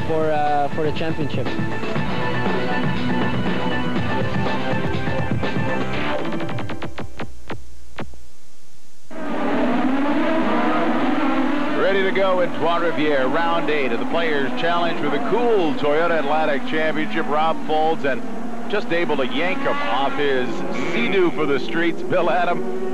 for the championship. Ready to go in Trois Rivières, round 8 of the Players' Challenge for the cool Toyota Atlantic Championship. Rob Folds, and just able to yank him off his Sea-Doo for the streets. Bill Adam,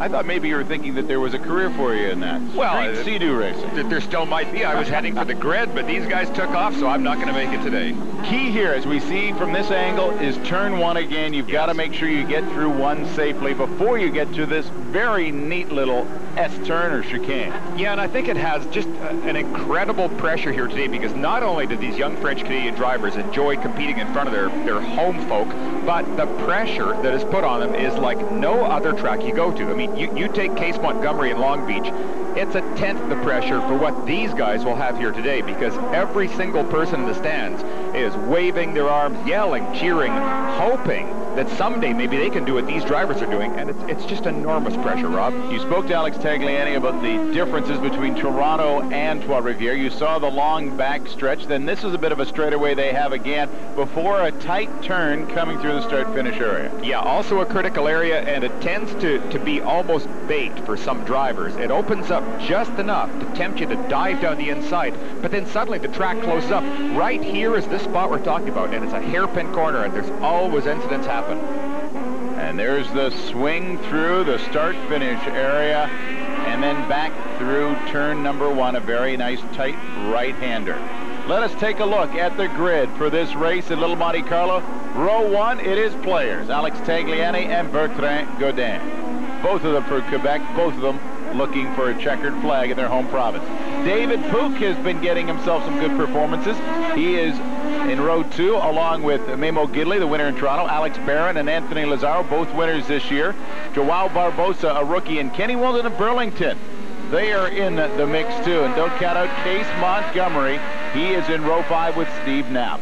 I thought maybe you were thinking that there was a career for you in that. Well, Street Sea-Doo racing. There still might be. I was heading for the grid, but these guys took off, so I'm not going to make it today. Key here, as we see from this angle, is turn 1 again. You've got to make sure you get through 1 safely before you get to this very neat little S-turn or chicane. Yeah, and I think it has just an incredible pressure here today, because not only did these young French-Canadian drivers enjoy competing in front of their home folk, but the pressure that is put on them is like no other track you go to. I mean, you take Case Montgomery in Long Beach, it's a tenth the pressure for what these guys will have here today, because every single person in the stands is waving their arms, yelling, cheering, hoping that someday maybe they can do what these drivers are doing, and it's just enormous pressure, Rob. You spoke to Alex Tagliani about the differences between Toronto and Trois Rivières. You saw the long back stretch. Then this is a bit of a straightaway they have again before a tight turn coming through the start-finish area. Yeah, also a critical area, and it tends to be almost bait for some drivers. It opens up just enough to tempt you to dive down the inside, but then suddenly the track closes up. Right here is this spot we're talking about, and it's a hairpin corner, and there's always incidents happen. And there's the swing through the start-finish area, and then back through turn number 1, a very nice tight right-hander. Let us take a look at the grid for this race at Little Monte Carlo. Row 1, it is Players, Alex Tagliani and Bertrand Godin. Both of them for Quebec, both of them looking for a checkered flag in their home province. David Pook has been getting himself some good performances. He is in row 2, along with Memo Gidley, the winner in Toronto, Alex Barron and Anthony Lazaro, both winners this year. Joao Barbosa, a rookie, and Kenny Wilden of Burlington. They are in the mix too. And don't count out Case Montgomery. He is in row 5 with Steve Knapp.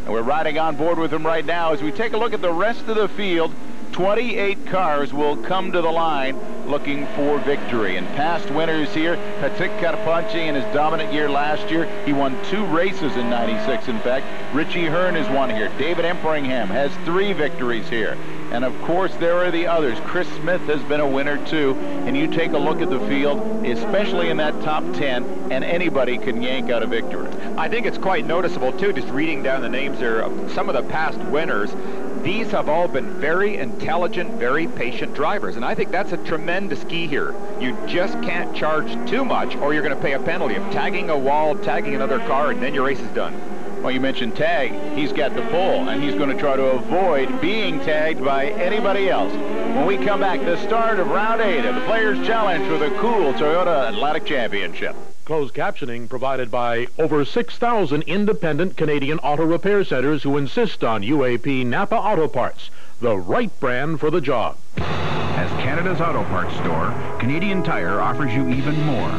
And we're riding on board with him right now as we take a look at the rest of the field. 28 cars will come to the line looking for victory. And past winners here, Patrick Carpentier in his dominant year last year. He won 2 races in '96, in fact. Richie Hearn has won here. David Emperingham has 3 victories here. And of course, there are the others. Chris Smith has been a winner too. And you take a look at the field, especially in that top 10, and anybody can yank out a victory. I think it's quite noticeable too, just reading down the names there of some of the past winners. These have all been very intelligent, very patient drivers, and I think that's a tremendous key here. You just can't charge too much, or you're going to pay a penalty of tagging a wall, tagging another car, and then your race is done. Well, you mentioned tag. He's got the pull, and he's going to try to avoid being tagged by anybody else. When we come back, the start of round 8 of the Players' Challenge for the cool Toyota Atlantic Championship. Closed captioning provided by over 6,000 independent Canadian auto repair centers who insist on UAP Napa Auto Parts, the right brand for the job. As Canada's auto parts store, Canadian Tire offers you even more.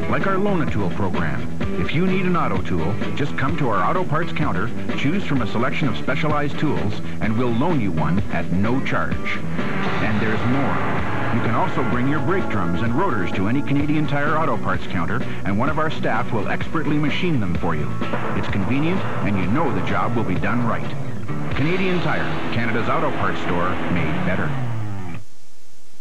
Like our Loan-A-Tool program. If you need an auto tool, just come to our auto parts counter, choose from a selection of specialized tools, and we'll loan you one at no charge. And there's more. You can also bring your brake drums and rotors to any Canadian Tire auto parts counter, and one of our staff will expertly machine them for you. It's convenient, and you know the job will be done right. Canadian Tire, Canada's auto parts store, made better.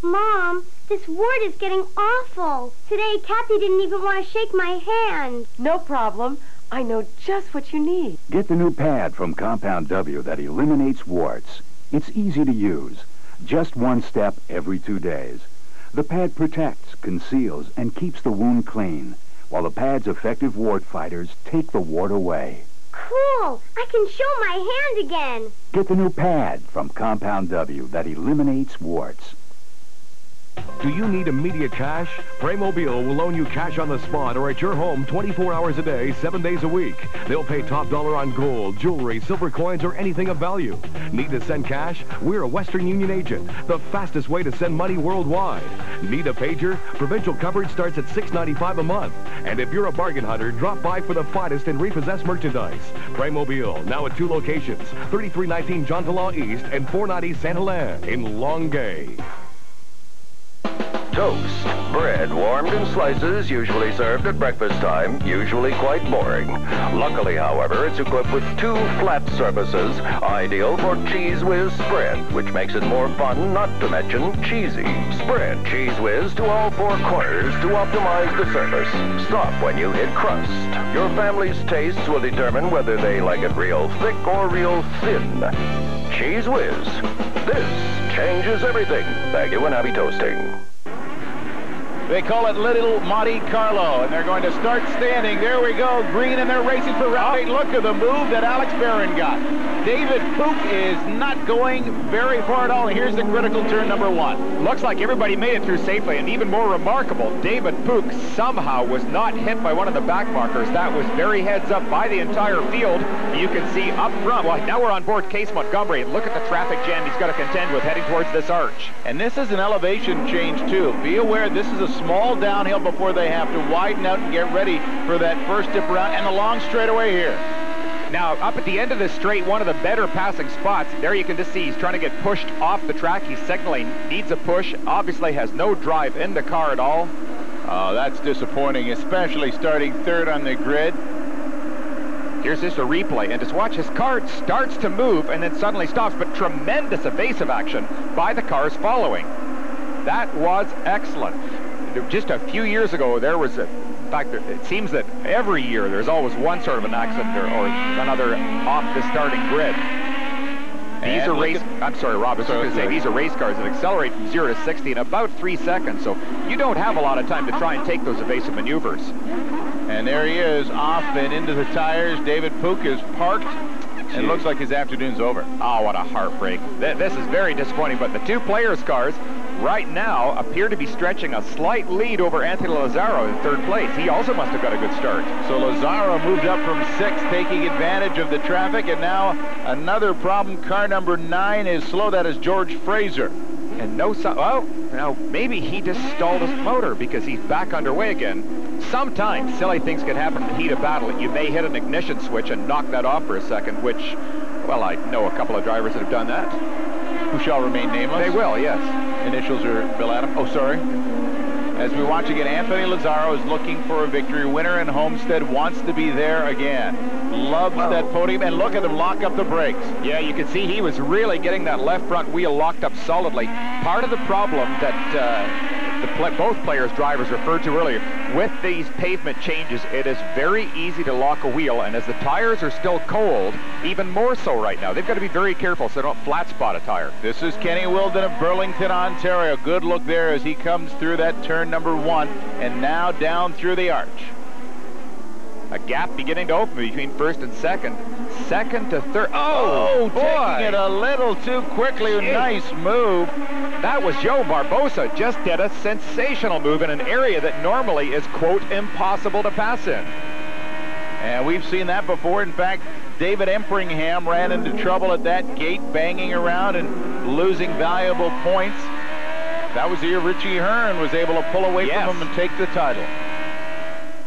Mom, this ward is getting awful. Today, Kathy didn't even want to shake my hand. No problem. I know just what you need. Get the new pad from Compound W that eliminates warts. It's easy to use. Just 1 step every 2 days. The pad protects, conceals, and keeps the wound clean, while the pad's effective wart fighters take the wart away. Cool! I can show my hand again. Get the new pad from Compound W that eliminates warts. Do you need immediate cash? Praymobile will loan you cash on the spot or at your home 24 hours a day, 7 days a week. They'll pay top dollar on gold, jewelry, silver coins, or anything of value. Need to send cash? We're a Western Union agent, the fastest way to send money worldwide. Need a pager? Provincial coverage starts at $6.95 a month. And if you're a bargain hunter, drop by for the finest in repossessed merchandise. Praymobile, now at 2 locations, 3319 John Law East and 490 Saint Helens in Longueuil. toast. Bread warmed in slices, usually served at breakfast time, usually quite boring. Luckily, however, it's equipped with 2 flat surfaces, ideal for Cheese Whiz spread, which makes it more fun, not to mention cheesy. Spread Cheese Whiz to all 4 corners to optimize the surface. Stop when you hit crust. Your family's tastes will determine whether they like it real thick or real thin. Cheese Whiz. This changes everything. Thank you and happy toasting. They call it Little Monte Carlo, and they're going to start standing. There we go, green, and they're racing for round 8. Look at the move that Alex Barron got. David Pook is not going very far at all, and here's the critical turn number 1. Looks like everybody made it through safely, and even more remarkable, David Pook somehow was not hit by one of the back markers. That was very heads up by the entire field. You can see up front, well, now we're on board Case Montgomery. Look at the traffic jam he's got to contend with heading towards this arch. And this is an elevation change, too. Be aware this is a small downhill before they have to widen out and get ready for that first dip around and the long straightaway here. Now, up at the end of the straight, one of the better passing spots, there you can just see he's trying to get pushed off the track. He's signaling, needs a push, obviously has no drive in the car at all. Oh, that's disappointing, especially starting 3rd on the grid. Here's just a replay, and just watch, his car starts to move and then suddenly stops, but tremendous evasive action by the cars following. That was excellent. Just a few years ago, there was in fact, it seems that every year there's always one sort of an accident or another off the starting grid. These are race, I'm sorry, Rob, I was going to say, these are race cars that accelerate from 0 to 60 in about 3 seconds, so you don't have a lot of time to try and take those evasive maneuvers. And there he is, off and into the tires. David Pook is parked. It looks like his afternoon's over. Oh, what a heartbreak. This is very disappointing, but the 2 players' cars right now appear to be stretching a slight lead over Anthony Lazaro in 3rd place. He also must have got a good start. So Lazaro moved up from 6th, taking advantage of the traffic, and now another problem. Car number 9 is slow. That is George Fraser. And well, now maybe he just stalled his motor because he's back underway again. Sometimes silly things can happen in the heat of battle. You may hit an ignition switch and knock that off for a second, which, well, I know a couple of drivers that have done that. Who shall remain nameless? They will, yes. Initials are Bill Adam. Oh, sorry. As we watch again, Anthony Lazaro is looking for a victory. Winner in Homestead wants to be there again. Loves that podium, and look at him lock up the brakes. Yeah, you can see he was really getting that left front wheel locked up solidly. Part of the problem that both players' drivers referred to earlier, with these pavement changes, it is very easy to lock a wheel, and as the tires are still cold, even more so right now. They've got to be very careful so they don't flat spot a tire. This is Kenny Wilden of Burlington, Ontario. Good look there as he comes through that turn number 1 and now down through the arch. A gap beginning to open between 1st and 2nd. 2nd to 3rd. Oh, boy. Taking it a little too quickly. Jeez. Nice move. That was Joe Barbosa. Just did a sensational move in an area that normally is, quote, impossible to pass in. And we've seen that before. In fact, David Empringham ran into trouble at that gate, banging around and losing valuable points. That was the year Richie Hearn was able to pull away from him and take the title.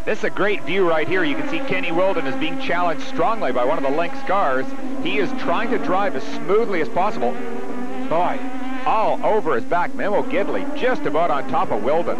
This is a great view right here. You can see Kenny Wilden is being challenged strongly by one of the Lynx cars. He is trying to drive as smoothly as possible. Boy, all over his back. Memo Gidley just about on top of Wilden.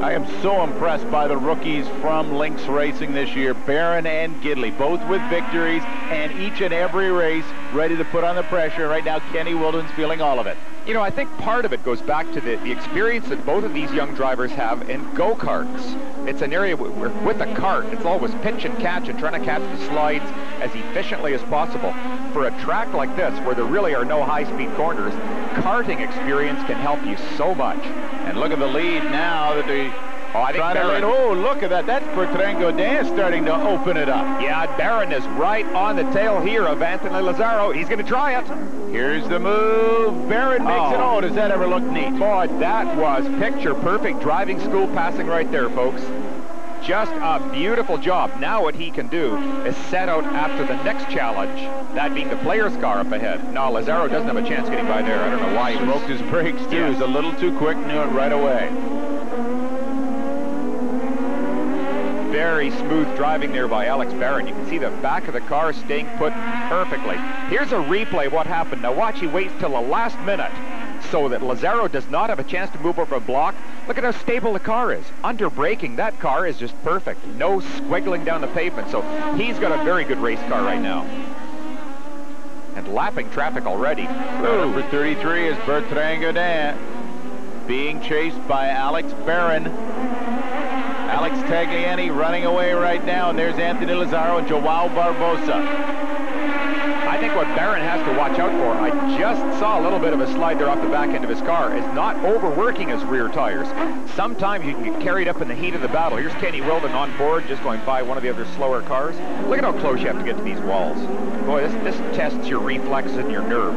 I am so impressed by the rookies from Lynx Racing this year. Barron and Gidley, both with victories, and each and every race ready to put on the pressure. Right now, Kenny Wilden's feeling all of it. You know, I think part of it goes back to the experience that both of these young drivers have in go-karts. It's an area where with a cart, it's always pitch and catch and trying to catch the slides as efficiently as possible. For a track like this, where there really are no high-speed corners, karting experience can help you so much. And look at the lead now that they... Oh, look at that. That's Bertrand Godin starting to open it up. Yeah, Barron is right on the tail here of Anthony Lazaro. He's going to try it. Here's the move. Barron makes it. Oh, does that ever look neat? Boy, that was picture-perfect driving school passing right there, folks. Just a beautiful job. Now what he can do is set out after the next challenge, that being the player's car up ahead. No, Lazaro doesn't have a chance getting by there. I don't know why. He smoked his brakes, too. He was a little too quick, knew it right away. Very smooth driving there by Alex Barron. You can see the back of the car staying put perfectly. Here's a replay of what happened. Now watch, he waits till the last minute so that Lazaro does not have a chance to move over a block. Look at how stable the car is. Under braking, that car is just perfect. No squiggling down the pavement, so he's got a very good race car right now. And lapping traffic already. Number 33 is Bertrand Godin, being chased by Alex Barron. Alex Tagliani running away right now, and there's Anthony Lazaro and Joao Barbosa. I think what Barron has to watch out for, I just saw a little bit of a slide there off the back end of his car, is not overworking his rear tires. Sometimes you can get carried up in the heat of the battle. Here's Kenny Wilden on board, just going by one of the other slower cars. Look at how close you have to get to these walls. Boy, this tests your reflexes and your nerve.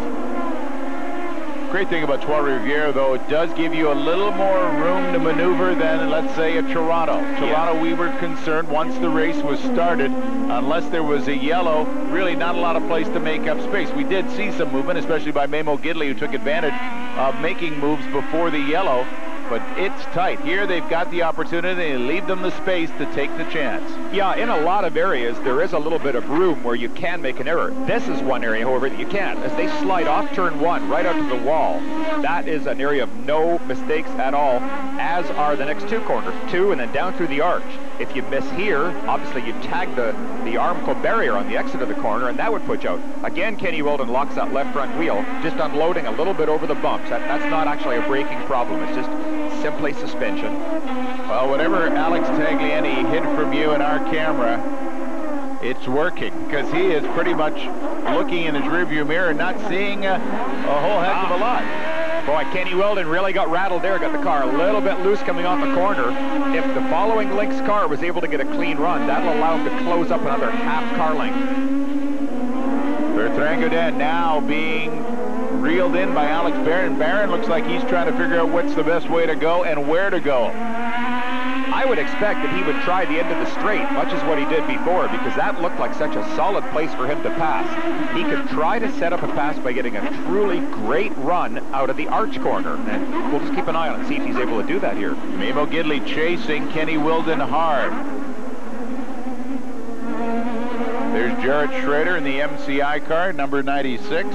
Great thing about Trois Rivières, though, it does give you a little more room to maneuver than, let's say, a Toronto. Toronto, we were concerned once the race was started, unless there was a yellow, really not a lot of place to make up space. We did see some movement, especially by Memo Gidley, who took advantage of making moves before the yellow, but it's tight. Here they've got the opportunity to leave them the space to take the chance. Yeah, in a lot of areas, there is a little bit of room where you can make an error. This is one area, however, that you can't. As they slide off turn 1 right out to the wall, that is an area of no mistakes at all, as are the next 2 corners, 2 and then down through the arch. If you miss here, obviously you tag the Armco barrier on the exit of the corner, and that would put you out. Again, Kenny Wilden locks that left front wheel, just unloading a little bit over the bumps. That's not actually a braking problem. It's just simply suspension. Well, whatever Alex Tagliani hid from you in our camera, it's working, because he is pretty much looking in his rearview mirror, not seeing a whole heck of a lot. Boy, Kenny Wilden really got rattled there, got the car a little bit loose coming off the corner. If the following Lynx car was able to get a clean run, that'll allow him to close up another half car length. Bertrand Godin now being reeled in by Alex Barron. Barron looks like he's trying to figure out what's the best way to go and where to go. I would expect that he would try the end of the straight, much as what he did before, because that looked like such a solid place for him to pass. He could try to set up a pass by getting a truly great run out of the arch corner, and we'll just keep an eye on it and see if he's able to do that here. Memo Gidley chasing Kenny Wilden hard. There's Jarrett Schrader in the MCI car, number 96.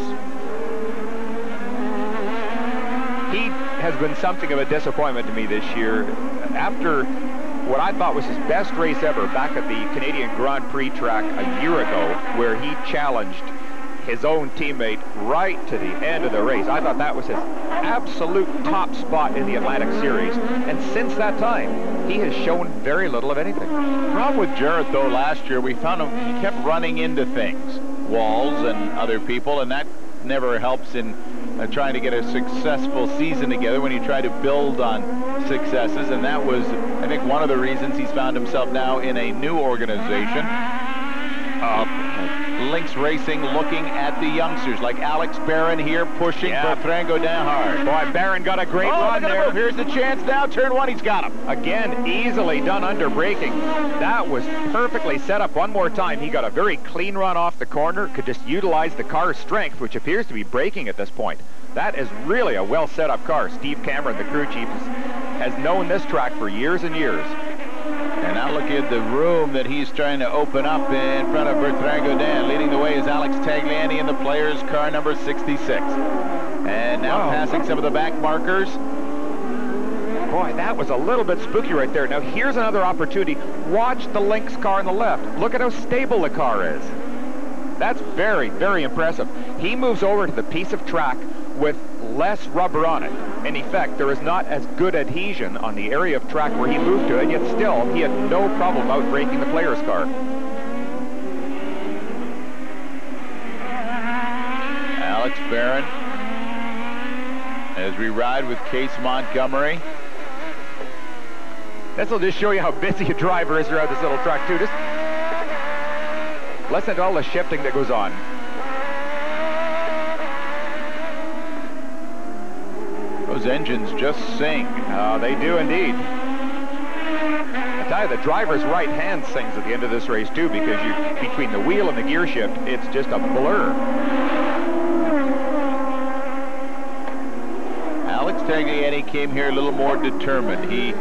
He has been something of a disappointment to me this year. After what I thought was his best race ever back at the Canadian Grand Prix track a year ago, where he challenged his own teammate right to the end of the race. I thought that was his absolute top spot in the Atlantic Series. And since that time, he has shown very little of anything. The problem with Jarrett, though, last year, we found him, he kept running into things, walls and other people, and that never helps in trying to get a successful season together when you try to build on successes, and that was, I think, one of the reasons he's found himself now in a new organization. Lynx Racing looking at the youngsters, like Alex Barron here pushing Bertrand Godin hard. Boy, Barron got a great run there. Here's the chance now, turn 1, he's got him. Again, easily done under braking. That was perfectly set up one more time. He got a very clean run off the corner, could just utilize the car's strength, which appears to be braking at this point. That is really a well set up car. Steve Cameron, the crew chief, has known this track for years and years. And now look at the room that he's trying to open up in front of Bertrand Godin. Leading the way is Alex Tagliani in the player's car, number 66. And now passing some of the back markers. Boy, that was a little bit spooky right there. Now here's another opportunity. Watch the Lynx car on the left. Look at how stable the car is. That's very, very impressive. He moves over to the piece of track with less rubber on it. In effect, there is not as good adhesion on the area of track where he moved to, and yet still, he had no problem outbraking the player's car. Alex Barron, as we ride with Case Montgomery. This will just show you how busy a driver is around this little track, too. Just listen to all the shifting that goes on. Those engines just sing. They do indeed. I tell you, the driver's right hand sings at the end of this race too, because between the wheel and the gear shift, it's just a blur. Alex Tagliani came here a little more determined. He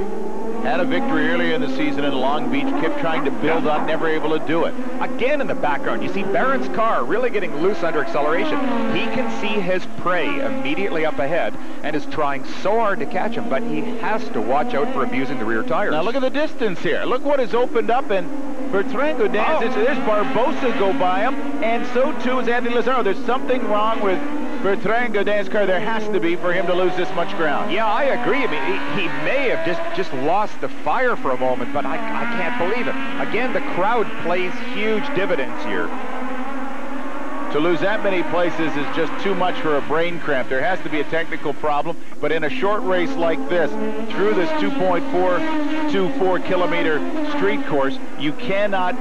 Had a victory earlier in the season in Long Beach, kept trying to build on, never able to do it. Again in the background, you see Barron's car really getting loose under acceleration. He can see his prey immediately up ahead and is trying so hard to catch him, but he has to watch out for abusing the rear tires. Now look at the distance here. Look what has opened up, and Bertrand Gaudin, there's Barbosa go by him, and so too is Andy Lazaro. There's something wrong with Bertrand Gaudin's car. There has to be for him to lose this much ground. Yeah, I agree. I mean, he may have just lost the fire for a moment, but I can't believe it. Again, the crowd plays huge dividends here. To lose that many places is just too much for a brain cramp. There has to be a technical problem, but in a short race like this, through this 2.424 kilometer street course, you cannot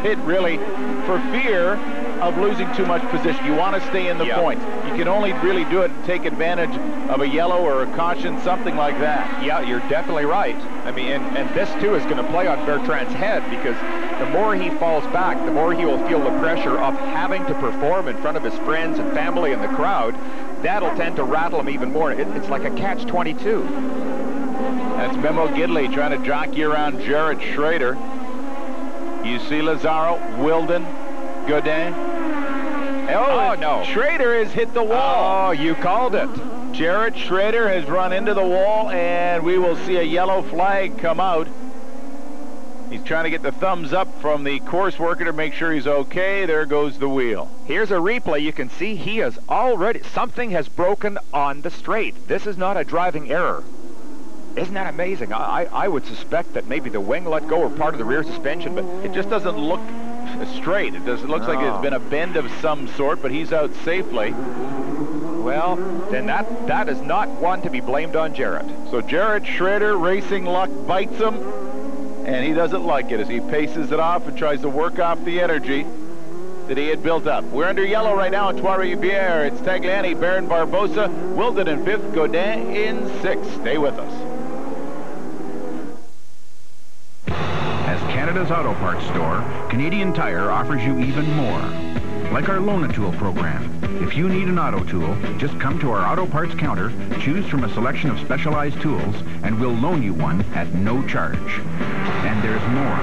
pit really for fear of losing too much position. You want to stay in the points. You can only really do it and take advantage of a yellow or a caution, something like that. Yeah, you're definitely right. I mean, and this too is going to play on Bertrand's head, because the more he falls back, the more he will feel the pressure of having to perform in front of his friends and family and the crowd. That'll tend to rattle him even more. It's like a catch-22. That's Memo Gidley trying to jockey around Jarrett Schrader. You see Lazaro, Wilden, Gaudin. Oh, no. Schrader has hit the wall. Oh, you called it. Jarrett Schrader has run into the wall, and we will see a yellow flag come out. He's trying to get the thumbs up from the course worker to make sure he's okay. There goes the wheel. Here's a replay. You can see he has already, something has broken on the straight. This is not a driving error. Isn't that amazing? I would suspect that maybe the wing let go or part of the rear suspension, but it just doesn't look straight. It looks like it's been a bend of some sort, but he's out safely. Well, then that is not one to be blamed on Jarrett. So Jarrett Schrader, racing luck bites him, and he doesn't like it as he paces it off and tries to work off the energy that he had built up. We're under yellow right now at Trois Rivières. It's Tagliani, Barron, Barbosa, Wilden in 5th, Gaudin in 6th. Stay with us. As Canada's Auto Parts store, Canadian Tire offers you even more. Like our Loan a Tool program. If you need an auto tool, just come to our auto parts counter, choose from a selection of specialized tools, and we'll loan you one at no charge. And there's more.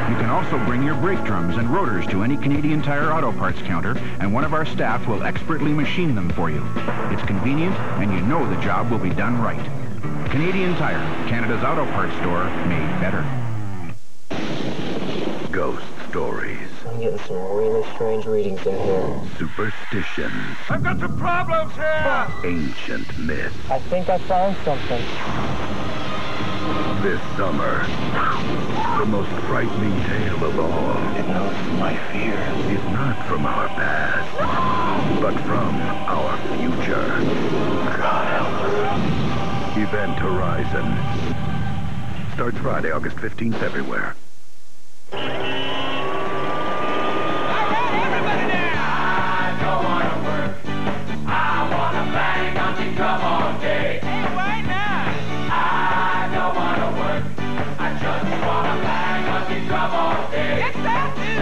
You can also bring your brake drums and rotors to any Canadian Tire auto parts counter, and one of our staff will expertly machine them for you. It's convenient, and you know the job will be done right. Canadian Tire, Canada's auto parts store, made better. Ghost stories. I'm getting some really strange readings in here. Superstitions. I've got some problems here! Ancient myths. I think I found something. This summer, the most frightening tale of all. It knows my fears. Is not from our past, but from our future. God help us. Event Horizon. Starts Friday, August 15th everywhere. Come on, Jay. Hey, why not? I don't want to work. I just want to bang monkey drum all day. Yes, I do.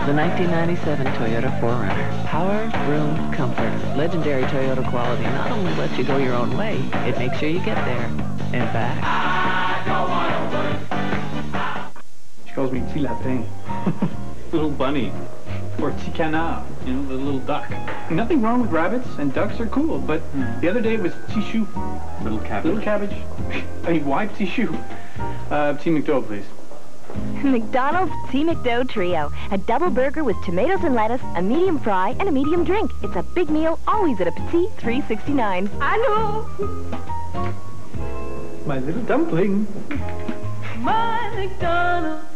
The 1997 Toyota 4Runner. Power, room, comfort. Legendary Toyota quality not only lets you go your own way, it makes sure you get there and back. I don't want to work. She calls me Petit Lapin. Little bunny. Or Petit Canard, you know, the little duck. Nothing wrong with rabbits, and ducks are cool, but the other day it was Petit Chou. Little cabbage. Little cabbage. I mean, why Petit Chou? Petit McDo, please. McDonald's Petit McDo Trio. A double burger with tomatoes and lettuce, a medium fry, and a medium drink. It's a big meal, always at a Petit $3.69. I know! My little dumpling. My McDonald's.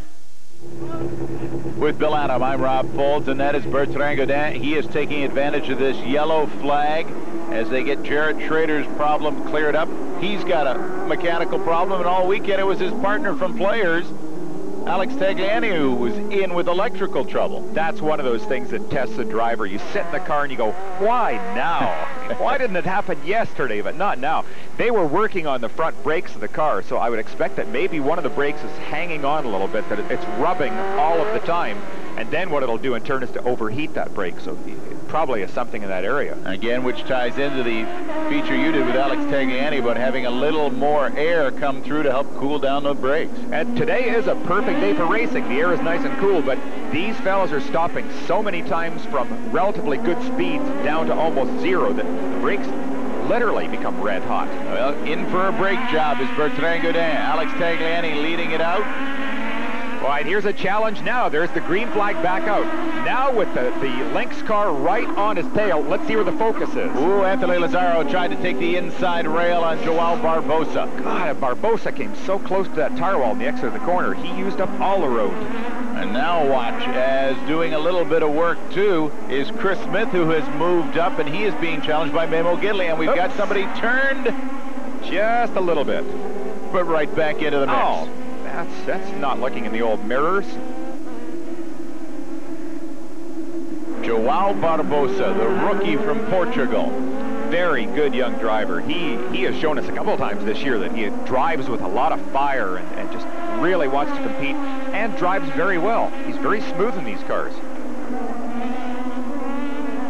With Bill Adam, I'm Rob Folds, and that is Bertrand Gaudin. He is taking advantage of this yellow flag as they get Jarrett Schrader's problem cleared up. He's got a mechanical problem, and all weekend it was his partner from Players, Alex Tagliani, who was in with electrical trouble. That's one of those things that tests the driver. You sit in the car and you go, why now? Why didn't it happen yesterday, but not now? They were working on the front brakes of the car, so I would expect that maybe one of the brakes is hanging on a little bit, that it's rubbing all of the time. And then what it'll do in turn is to overheat that brake, so it probably is something in that area. Again, which ties into the feature you did with Alex Tagliani about having a little more air come through to help cool down the brakes. And today is a perfect day for racing. The air is nice and cool, but these fellas are stopping so many times from relatively good speeds down to almost zero that the brakes literally become red hot. Well, in for a brake job is Bertrand Godin. Alex Tagliani leading it out. All right, here's a challenge now. There's the green flag back out. Now with the Lynx car right on his tail, let's see where the focus is. Ooh, Anthony Lazzaro tried to take the inside rail on Joao Barbosa. God, Barbosa came so close to that tire wall in the exit of the corner. He used up all the road. And now watch, as doing a little bit of work too is Chris Smith, who has moved up, and he is being challenged by Memo Gidley. And we've got somebody turned just a little bit, but right back into the mix. Oh. That's not looking in the old mirrors. Joao Barbosa, the rookie from Portugal. Very good young driver. He has shown us a couple of times this year that he drives with a lot of fire and just really wants to compete and drives very well. He's very smooth in these cars.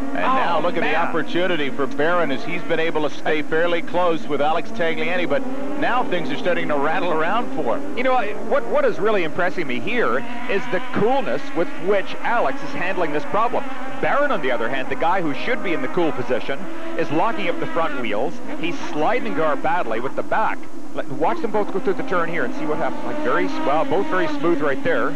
And now look at the opportunity for Barron as he's been able to stay fairly close with Alex Tagliani, but now things are starting to rattle around for him. You know, what is really impressing me here is the coolness with which Alex is handling this problem. Barron, on the other hand, the guy who should be in the cool position, is locking up the front wheels. He's sliding the car badly with the back. Watch them both go through the turn here and see what happens. Like both very smooth right there.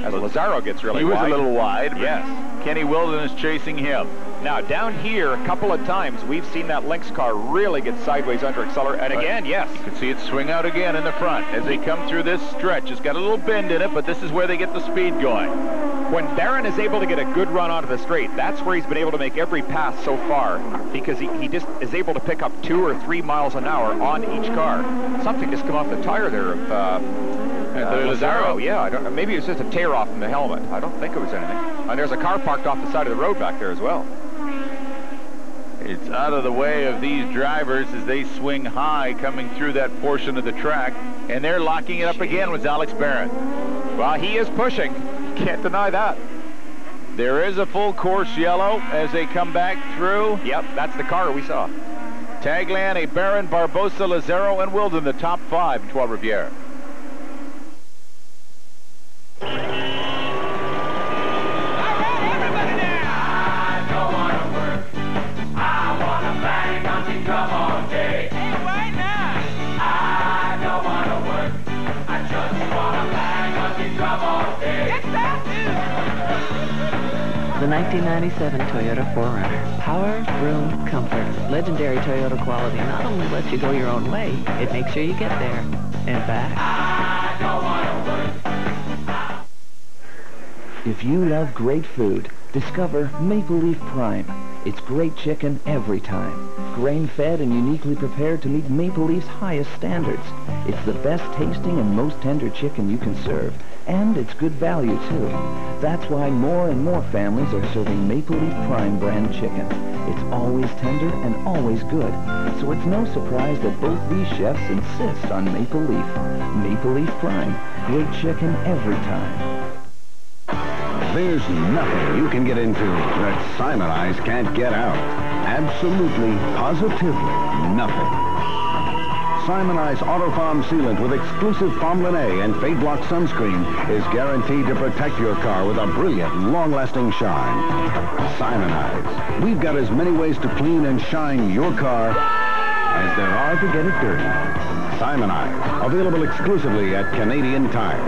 As Lazzaro gets really wide. He was a little wide. Yes. Kenny Wilden is chasing him. Now, down here, a couple of times, we've seen that Lynx car really get sideways under accelerator. And again, yes. You can see it swing out again in the front as they come through this stretch. It's got a little bend in it, but this is where they get the speed going. When Barron is able to get a good run onto the straight, that's where he's been able to make every pass so far, because he just is able to pick up 2 or 3 miles an hour on each car. Something just come off the tire there of Lazzaro. Yeah, maybe it was just a tear off from the helmet. I don't think it was anything. And there's a car parked off the side of the road back there as well. It's out of the way of these drivers as they swing high coming through that portion of the track, and they're locking it up again with Alex Barron. Well, he is pushing. Can't deny that. There is a full course yellow as they come back through. Yep, that's the car we saw. Tagliani, Barron, Barbosa, Lazzaro, and Wilden, the top 5 in Trois Rivières. The 1997 Toyota 4Runner. Power, room, comfort. Legendary Toyota quality not only lets you go your own way, it makes sure you get there and back. I don't want to work. If you love great food, discover Maple Leaf Prime. It's great chicken every time. Grain-fed and uniquely prepared to meet Maple Leaf's highest standards. It's the best tasting and most tender chicken you can serve. And it's good value, too. That's why more and more families are serving Maple Leaf Prime brand chicken. It's always tender and always good. So it's no surprise that both these chefs insist on Maple Leaf. Maple Leaf Prime. Great chicken every time. There's nothing you can get into that Simonize can't get out. Absolutely, positively nothing. Simonize Auto Foam Sealant with exclusive Foam-Lin-A and Fade Block sunscreen is guaranteed to protect your car with a brilliant, long-lasting shine. Simonize. We've got as many ways to clean and shine your car as there are to get it dirty. Simonize. Available exclusively at Canadian Tire.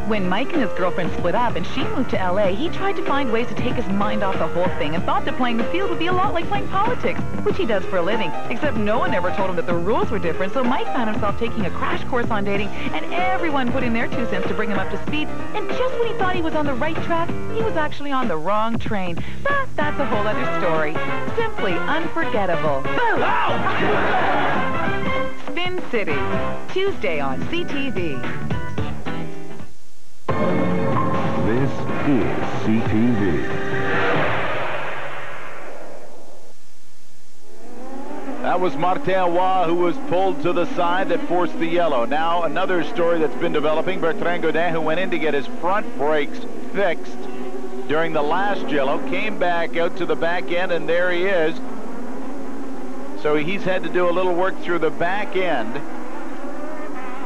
When Mike and his girlfriend split up and she moved to L.A., he tried to find ways to take his mind off the whole thing and thought that playing the field would be a lot like playing politics, which he does for a living, except no one ever told him that the rules were different, so Mike found himself taking a crash course on dating, and everyone put in their 2 cents to bring him up to speed, and just when he thought he was on the right track, he was actually on the wrong train. But that's a whole other story. Simply unforgettable. Boom! Spin City, Tuesday on CTV. This is CTV. That was Martin Roy, who was pulled to the side that forced the yellow. Now another story that's been developing. Bertrand Godin, who went in to get his front brakes fixed during the last yellow, came back out to the back end, and there he is. So he's had to do a little work through the back end.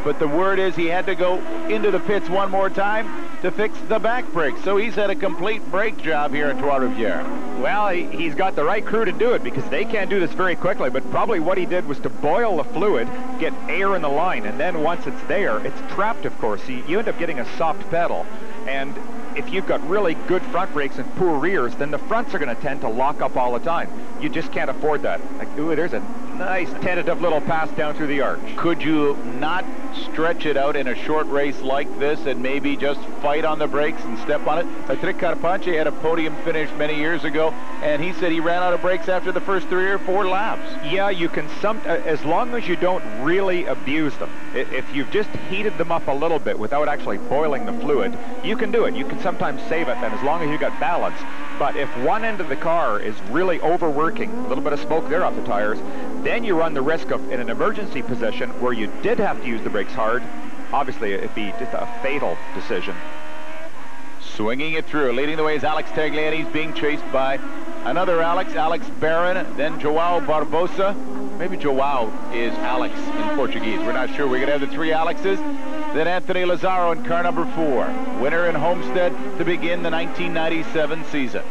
But the word is he had to go into the pits one more time to fix the back brakes. So he's had a complete brake job here in Trois Rivières. Well, he's got the right crew to do it because they can't do this very quickly, but probably what he did was to boil the fluid, get air in the line, and then once it's there, it's trapped, of course. You end up getting a soft pedal. And if you've got really good front brakes and poor rears, then the fronts are going to tend to lock up all the time. You just can't afford that. Like, ooh, there's a nice tentative little pass down through the arch. Could you not stretch it out in a short race like this and maybe just fight on the brakes and step on it? Patrick Carpentier had a podium finish many years ago, and he said he ran out of brakes after the first 3 or 4 laps. Yeah, you can as long as you don't really abuse them. If you've just heated them up a little bit without actually boiling the fluid, you can do it. You can sometimes save it then as long as you got balance. But if one end of the car is really overworking, a little bit of smoke there off the tires, then you run the risk of, in an emergency position where you did have to use the brakes hard, obviously it'd be just a fatal decision. Swinging it through, leading the way is Alex Tagliani. He's being chased by another Alex Barron, then Joao Barbosa. Maybe Joao is Alex in Portuguese. We're not sure. We're going to have the 3 Alexes. Then Anthony Lazzaro in car number 4. Winner in Homestead to begin the 1997 season.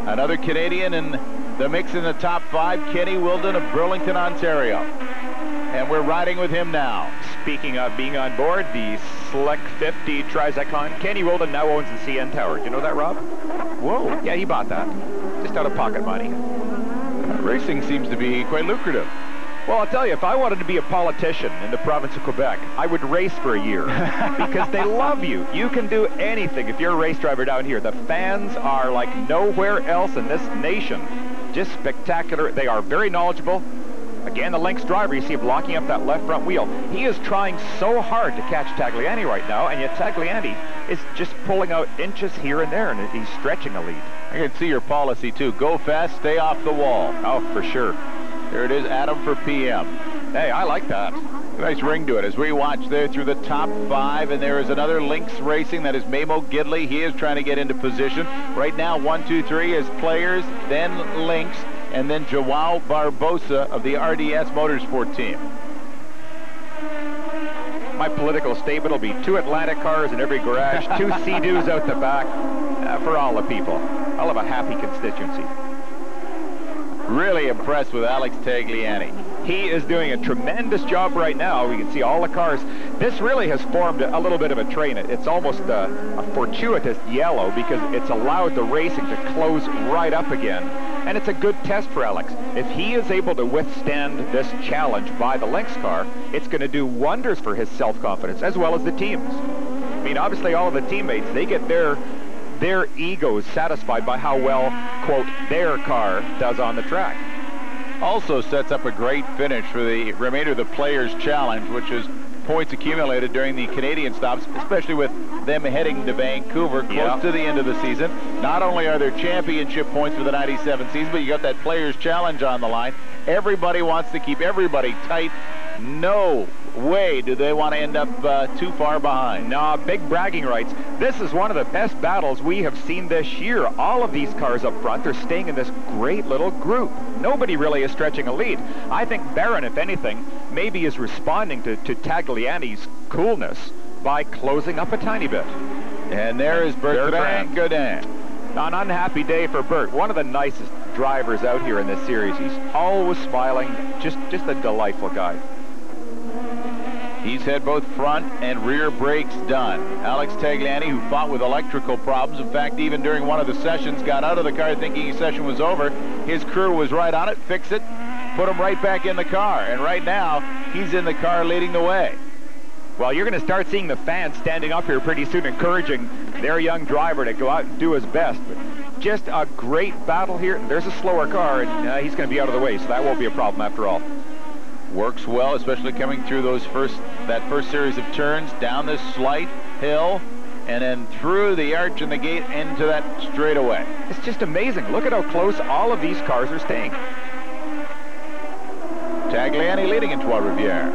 Another Canadian in the mix in the top 5, Kenny Wilden of Burlington, Ontario. And we're riding with him now. Speaking of being on board, the Slick 50 Trizacon, Kenny Wilden now owns the CN Tower. Do you know that, Rob? Whoa. Yeah, he bought that. Just out of pocket money. Racing seems to be quite lucrative. Well, I'll tell you, if I wanted to be a politician in the province of Quebec, I would race for a year because they love you. You can do anything if you're a race driver down here. The fans are like nowhere else in this nation. Just spectacular. They are very knowledgeable. Again, the Lynx driver, you see him blocking up that left front wheel. He is trying so hard to catch Tagliani right now, and yet Tagliani is just pulling out inches here and there, and he's stretching a lead. I can see your policy, too. Go fast, stay off the wall. Oh, for sure. There it is, Adam for PM. Hey, I like that. Nice ring to it as we watch there through the top 5, and there is another Lynx racing. That is Mamo Gidley. He is trying to get into position. Right now, 1, 2, 3 is Players, then Lynx, and then Joao Barbosa of the RDS Motorsport team. My political statement will be 2 Atlantic cars in every garage, 2 Sea-Doos out the back, for all the people. I'll have a happy constituency. Really impressed with Alex Tagliani. He is doing a tremendous job right now. We can see all the cars. This really has formed a little bit of a train. It's almost a fortuitous yellow because it's allowed the racing to close right up again. And it's a good test for Alex. If he is able to withstand this challenge by the Lynx car, it's going to do wonders for his self-confidence as well as the teams. I mean, obviously all of the teammates, they get their egos satisfied by how well, quote, their car does on the track. Also sets up a great finish for the remainder of the Players' Challenge, which is points accumulated during the Canadian stops, especially with them heading to Vancouver close to the end of the season. Not only are there championship points for the 97 season, but you got that Players' Challenge on the line. Everybody wants to keep everybody tight. No way do they want to end up too far behind. No, big bragging rights. This is one of the best battles we have seen this year. All of these cars up front are staying in this great little group. Nobody really is stretching a lead. I think Barron, if anything, maybe is responding to Tagliani's coolness by closing up a tiny bit. And there is Bertrand Godin. An unhappy day for Bert. One of the nicest drivers out here in this series. He's always smiling. Just a delightful guy. He's had both front and rear brakes done. Alex Tagliani, who fought with electrical problems, in fact, even during one of the sessions, got out of the car thinking his session was over. His crew was right on it, fixed it, put him right back in the car. And right now, he's in the car leading the way. Well, you're going to start seeing the fans standing up here pretty soon, encouraging their young driver to go out and do his best. But just a great battle here. There's a slower car, and he's going to be out of the way, so that won't be a problem after all. Works well, especially coming through that first series of turns, down this slight hill, and then through the arch and the gate into that straightaway. It's just amazing. Look at how close all of these cars are staying. Tagliani leading in Trois Rivières.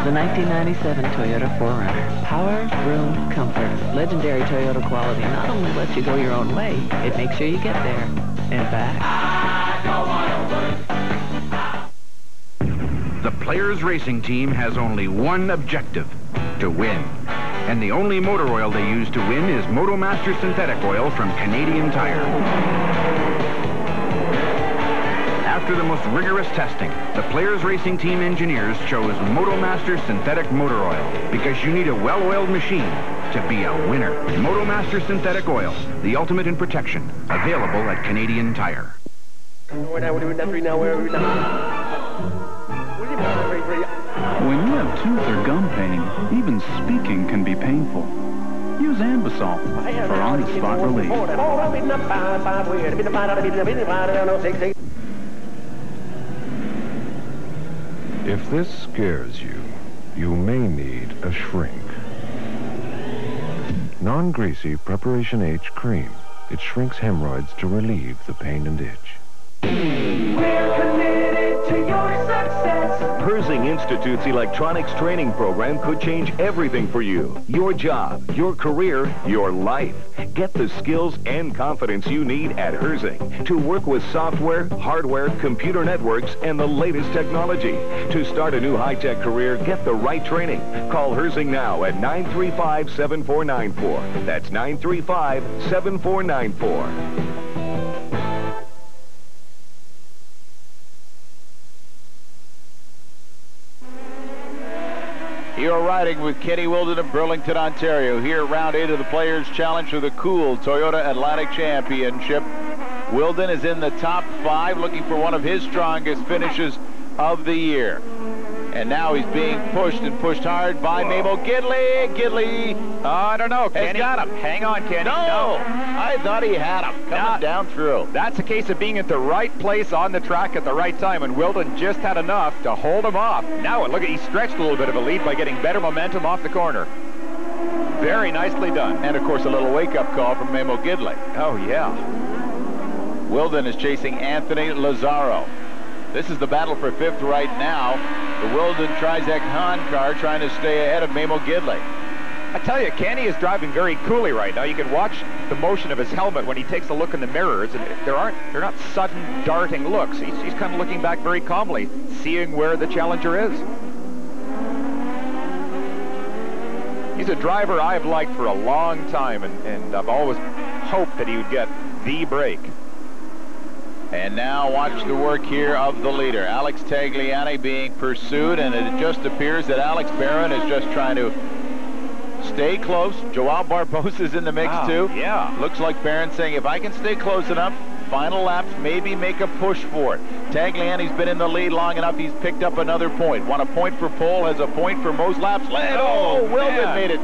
The 1997 Toyota 4Runner. Power, room, comfort. Legendary Toyota quality not only lets you go your own way, it makes sure you get there and back. The Players Racing Team has only one objective, to win. And the only motor oil they use to win is Motomaster synthetic oil from Canadian Tire. After the most rigorous testing, the Players Racing Team engineers chose Motomaster synthetic motor oil because you need a well-oiled machine to be a winner. Motomaster synthetic oil, the ultimate in protection, available at Canadian Tire. When you have tooth or gum pain, even speaking can be painful. Use Ambisol for on-the-spot relief. If this scares you, you may need a shrink. Non-greasy Preparation H cream. It shrinks hemorrhoids to relieve the pain and itch. We're committed to your success. Herzing Institute's electronics training program could change everything for you. Your job, your career, your life. Get the skills and confidence you need at Herzing to work with software, hardware, computer networks, and the latest technology. To start a new high-tech career, get the right training. Call Herzing now at 935-7494. That's 935-7494. You're riding with Kenny Wilden of Burlington, Ontario. Here, round 8 of the Players' Challenge for the cool Toyota Atlantic Championship. Wilden is in the top 5, looking for one of his strongest finishes of the year. And now he's being pushed and pushed hard by Mamo Gidley. Gidley. I don't know, Kenny. Got him. Hang on, Kenny. No. I thought he had him coming down through. That's a case of being at the right place on the track at the right time, and Wilden just had enough to hold him off. Now, look, he stretched a little bit of a lead by getting better momentum off the corner. Very nicely done. And, of course, a little wake-up call from Mamo Gidley. Oh, yeah. Wilden is chasing Anthony Lazzaro. This is the battle for 5th right now. The Wilden Trizec Han car trying to stay ahead of Mamo Gidley. I tell you, Kenny is driving very coolly right now. You can watch the motion of his helmet when he takes a look in the mirrors, and they're not sudden darting looks. He's kind of looking back very calmly, seeing where the challenger is. He's a driver I've liked for a long time, and I've always hoped that he would get the break. And now watch the work here of the leader, Alex Tagliani, being pursued, and it just appears that Alex Barron is just trying to stay close. Joao Barbosa is in the mix too. Yeah. Looks like Barron saying, if I can stay close enough, final laps, maybe make a push for it. Tagliani's been in the lead long enough. He's picked up another point. Won a point for pole, has a point for most laps led. Oh, Wilden made it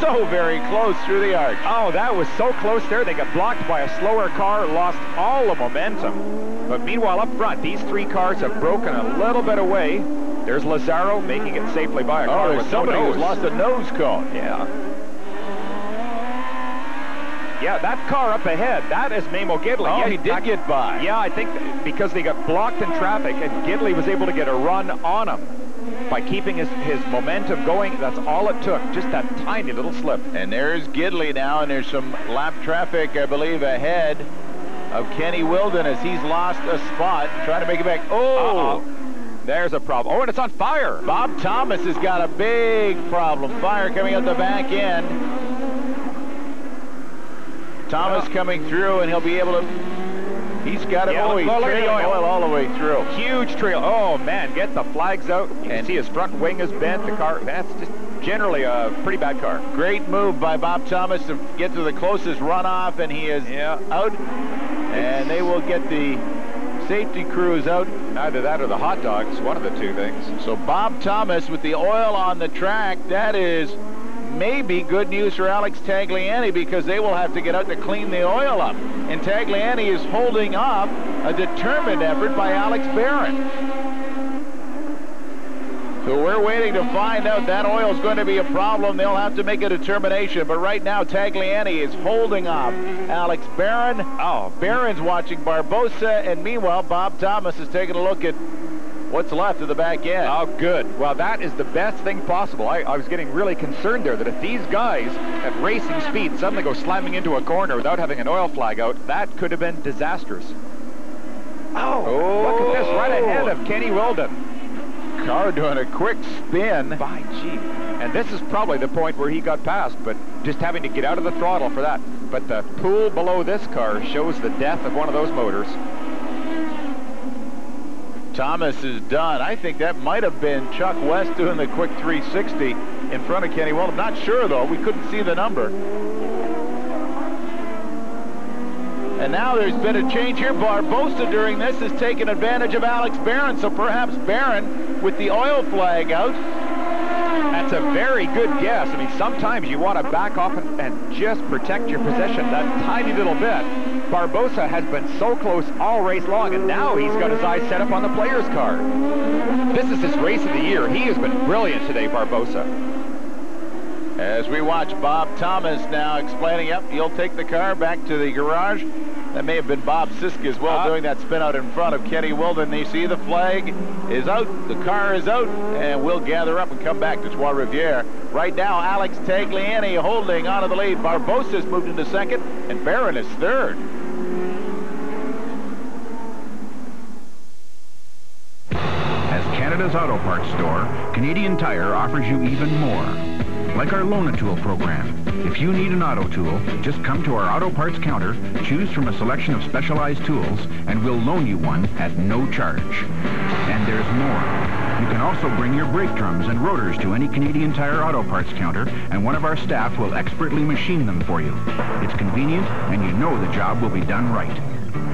so very close through the arch. Oh, that was so close there. They got blocked by a slower car, lost all the momentum. But meanwhile, up front, these 3 cars have broken a little bit away. There's Lazzaro making it safely by a car with somebody no nose. who's lost a nose cone. Yeah. Yeah, that car up ahead, that is Mamo Gidley. Oh, yeah, he did get by. Yeah, I think because they got blocked in traffic, and Gidley was able to get a run on him by keeping his momentum going. That's all it took, just that tiny little slip. And there's Gidley now, and there's some lap traffic, I believe, ahead of Kenny Wilden as he's lost a spot, trying to make it back. Oh! There's a problem. Oh, and it's on fire. Bob Thomas has got a big problem. Fire coming out the back end. Thomas coming through, and he'll be able to... He's got it. Oh, he's trailing oil all the way through. Huge trail. Oh, man, get the flags out. You can see his front wing is bent. The car, that's just generally a pretty bad car. Great move by Bob Thomas to get to the closest runoff, and he is out. And they will get the safety crews out. Either that or the hot dogs, one of the two things. So Bob Thomas with the oil on the track, that is may be good news for Alex Tagliani because they will have to get out to clean the oil up. And Tagliani is holding up a determined effort by Alex Barron. So we're waiting to find out. That oil is going to be a problem. They'll have to make a determination. But right now, Tagliani is holding off Alex Barron. Oh, Barron's watching Barbosa. And meanwhile, Bob Thomas is taking a look at what's left of the back end. Oh, good. Well, that is the best thing possible. I was getting really concerned there that if these guys at racing speed suddenly go slamming into a corner without having an oil flag out, that could have been disastrous. Oh, look at this, right ahead of Kenny Wilden. Car doing a quick spin. By gee. And this is probably the point where he got past, but just having to get out of the throttle for that. But the pool below this car shows the death of one of those motors. Thomas is done. I think that might have been Chuck West doing the quick 360 in front of Kenny Wilden. Not sure, though. We couldn't see the number. And now there's been a change here. Barbosa during this has taken advantage of Alex Barron, so perhaps Barron with the oil flag out. That's a very good guess. I mean, sometimes you want to back off and just protect your position that tiny little bit. Barbosa has been so close all race long, and now he's got his eyes set up on the player's car. This is his race of the year. He has been brilliant today, Barbosa. As we watch Bob Thomas now explaining, yep, he'll take the car back to the garage. That may have been Bob Siska as well doing that spin out in front of Kenny Wilden. You see the flag is out, the car is out, and we'll gather up and come back to Trois Rivières. Right now, Alex Tagliani holding onto the lead. Barbosa's moved into second, and Barron is third. As Canada's auto parts store, Canadian Tire offers you even more. Like our Loan a Tool program. If you need an auto tool, just come to our auto parts counter, choose from a selection of specialized tools, and we'll loan you one at no charge. And there's more. You can also bring your brake drums and rotors to any Canadian Tire auto parts counter, and one of our staff will expertly machine them for you. It's convenient, and you know the job will be done right.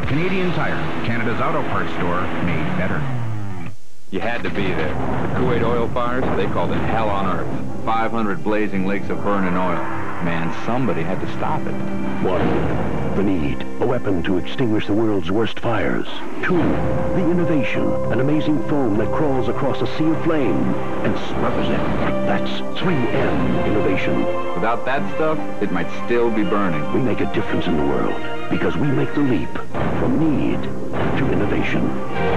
Canadian Tire, Canada's auto parts store, made better. You had to be there. The Kuwait oil fires, they called it hell on earth. 500 blazing lakes of burning oil. Man, somebody had to stop it. 1. The need, a weapon to extinguish the world's worst fires. 2. The innovation, an amazing foam that crawls across a sea of flame and smothers it. That's 3M innovation. Without that stuff, it might still be burning. We make a difference in the world because we make the leap from need to innovation.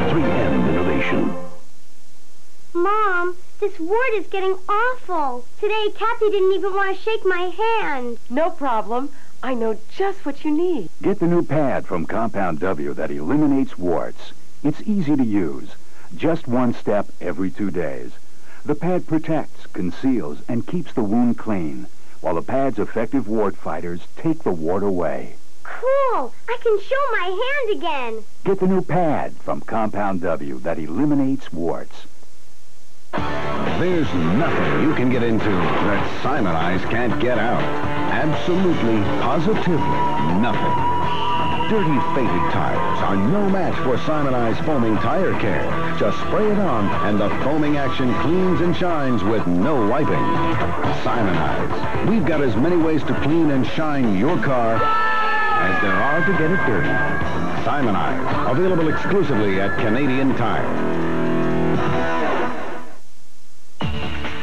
3M innovation. Mom, this ward is getting awful. Today, Kathy didn't even want to shake my hand. No problem. I know just what you need. Get the new pad from Compound W that eliminates warts. It's easy to use. Just one step every 2 days. The pad protects, conceals, and keeps the wound clean, while the pad's effective wart fighters take the wart away. Cool! I can show my hand again. Get the new pad from Compound W that eliminates warts. There's nothing you can get into that Simon Eyes can't get out. Absolutely, positively nothing. Dirty, faded tires are no match for Simon Eyes foaming tire care. Just spray it on, and the foaming action cleans and shines with no wiping. Simon Eyes. We've got as many ways to clean and shine your car as there are to get it dirty. Simon Eyes. Available exclusively at Canadian Tire.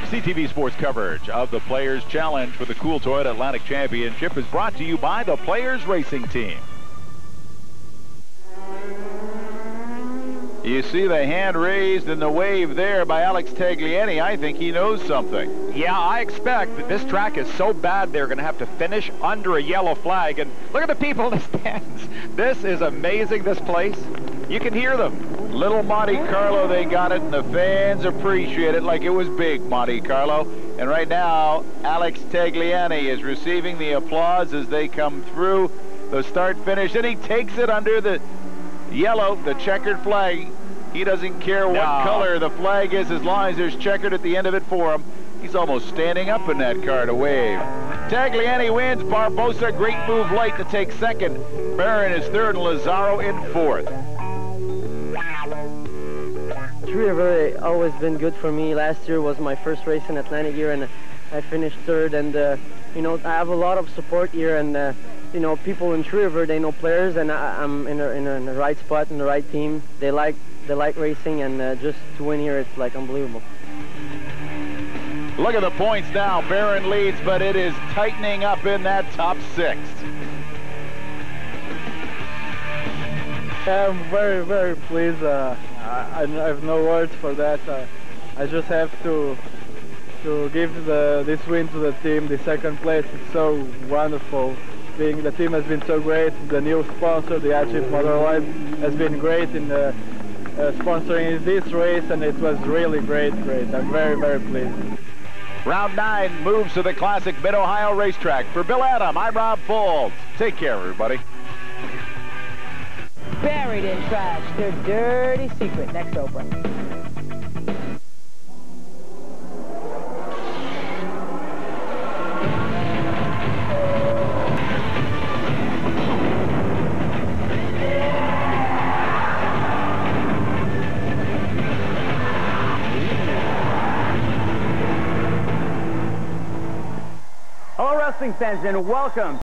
CTV Sports coverage of the Players Challenge for the Cool Toyota Atlantic Championship is brought to you by the Players Racing Team. You see the hand raised and the wave there by Alex Tagliani. I think he knows something. Yeah, I expect that this track is so bad they're going to have to finish under a yellow flag. And look at the people in the stands. This is amazing, this place. You can hear them. Little Monte Carlo, they got it, and the fans appreciate it like it was big Monte Carlo. And right now, Alex Tagliani is receiving the applause as they come through the start-finish. And he takes it under the yellow, the checkered flag. He doesn't care what color the flag is as long as there's checkered at the end of it for him. He's almost standing up in that car to wave. Tagliani wins. Barbosa, great move late to take second. Barron is third and Lazaro in fourth. Trois Rivières always been good for me. Last year was my first race in Atlantic year, and I finished third, and you know, I have a lot of support here, and you know, people in Trois Rivières, they know players, and I'm in the right spot, in the right team. They like racing, and just to win here, it's like unbelievable. Look at the points now. Barron leads, but it is tightening up in that top 6. I'm very, very pleased. I have no words for that. I just have to give this win to the team. The second place is so wonderful. The team has been so great. The new sponsor, the Agip Motorlife, has been great in sponsoring this race, and it was really great. I'm very, very pleased. Round 9 moves to the classic Mid-Ohio racetrack. For Bill Adam, I'm Rob Folds. Take care, everybody. Buried in trash, their dirty secret. Next Oprah. Hello, wrestling fans, and welcome